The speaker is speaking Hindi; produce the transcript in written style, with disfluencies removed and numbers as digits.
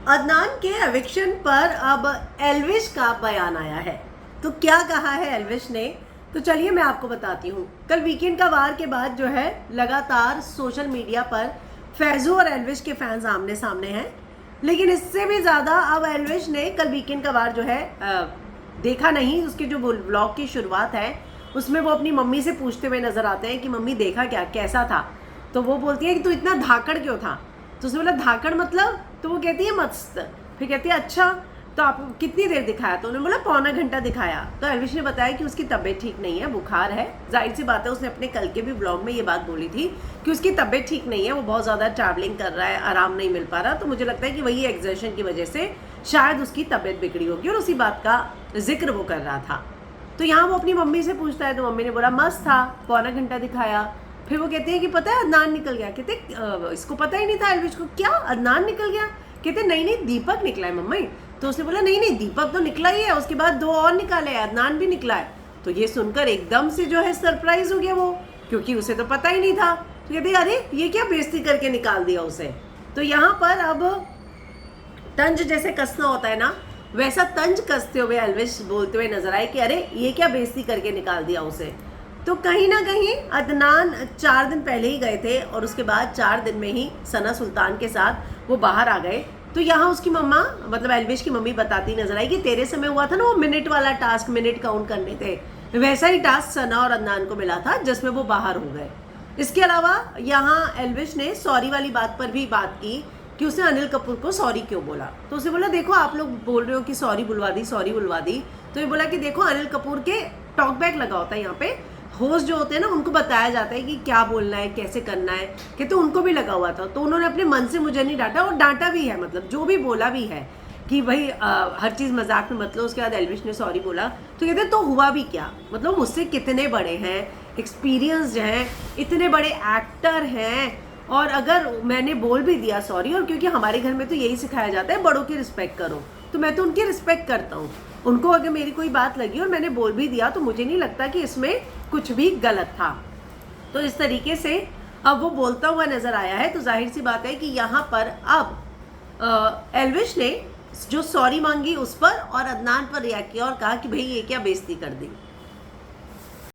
अदनान के एविक्शन पर अब एल्विश का बयान आया है। तो क्या कहा है एल्विश ने, तो चलिए मैं आपको बताती हूँ। कल वीकेंड का वार के बाद जो है लगातार सोशल मीडिया पर फैजू और एल्विश के फैंस आमने सामने हैं, लेकिन इससे भी ज़्यादा अब एल्विश ने कल वीकेंड का वार जो है देखा नहीं। उसके जो व्लॉग की शुरुआत है उसमें वो अपनी मम्मी से पूछते हुए नजर आते हैं कि मम्मी देखा क्या, कैसा था। तो वो बोलती है कि तू इतना धाकड़ क्यों था। तो उसने बोला धाकड़ मतलब, तो वो कहती है मस्त। फिर कहती है अच्छा तो आप कितनी देर दिखाया, तो उन्होंने बोला पौना घंटा दिखाया। तो एल्विश ने बताया कि उसकी तबीयत ठीक नहीं है, बुखार है। जाहिर सी बात है, उसने अपने कल के भी ब्लॉग में ये बात बोली थी कि उसकी तबीयत ठीक नहीं है, वो बहुत ज़्यादा ट्रैवलिंग कर रहा है, आराम नहीं मिल पा रहा। तो मुझे लगता है कि वही एग्जर्शन की वजह से शायद उसकी तबीयत बिगड़ी होगी और उसी बात का जिक्र वो कर रहा था। तो यहाँ वो अपनी मम्मी से पूछता है, तो मम्मी ने बोला मस्त था, पौना घंटा दिखाया। फिर वो कहते हैं कि पता है अदनान निकल गया। कहते इसको पता ही नहीं था एल्विश को, क्या अदनान निकल गया। कहते नहीं दीपक निकला है मम्मी। तो उसने बोला नहीं दीपक तो निकला ही है, उसके बाद 2 और निकाले, अदनान भी निकला है। तो ये सुनकर एकदम से जो है सरप्राइज हो गया वो, क्योंकि उसे तो पता ही नहीं था। तो कहते अरे ये क्या बेइज्जती करके निकाल दिया उसे। तो यहाँ पर अब तंज जैसे कसना होता है ना, वैसा तंज कसते हुए एल्विश बोलते हुए नजर आए कि अरे ये क्या बेइज्जती करके निकाल दिया उसे। तो कहीं ना कहीं अदनान 4 दिन पहले ही गए थे और उसके बाद 4 दिन में ही सना सुल्तान के साथ वो बाहर आ गए। तो यहाँ उसकी मम्मा मतलब एल्विश की मम्मी बताती नजर आई कि तेरे समय हुआ था ना वो मिनट वाला टास्क, मिनट काउंट करने थे, वैसा ही टास्क सना और अदनान को मिला था जिसमें वो बाहर हो गए। इसके अलावा यहाँ एल्विश ने सॉरी वाली बात पर भी बात की कि उसने अनिल कपूर को सॉरी क्यों बोला। तो उसे बोला देखो आप लोग बोल रहे हो कि सॉरी बुलवा दी, सॉरी बुलवा दी। तो ये बोला कि देखो अनिल कपूर के टॉक बैक लगा होता है, यहाँ पे होस्ट जो होते हैं ना उनको बताया जाता है कि क्या बोलना है, कैसे करना है। कहते उनको भी लगा हुआ था, तो उन्होंने अपने मन से मुझे नहीं डांटा और डांटा भी है, मतलब जो भी बोला भी है कि भाई हर चीज़ मजाक में मतलब। उसके बाद एल्विश ने सॉरी बोला। तो कहते तो हुआ भी क्या, मतलब मुझसे कितने बड़े हैं, एक्सपीरियंस्ड हैं, इतने बड़े एक्टर हैं, और अगर मैंने बोल भी दिया सॉरी, और क्योंकि हमारे घर में तो यही सिखाया जाता है बड़ों की रिस्पेक्ट करो, तो मैं तो उनकी रिस्पेक्ट करता हूँ। उनको अगर मेरी कोई बात लगी और मैंने बोल भी दिया तो मुझे नहीं लगता कि इसमें कुछ भी गलत था। तो इस तरीके से अब वो बोलता हुआ नजर आया है। तो जाहिर सी बात है कि यहाँ पर अब एल्विश ने जो सॉरी मांगी उस पर और अदनान पर रिएक्ट किया और कहा कि भाई ये क्या बेइज्जती कर दी।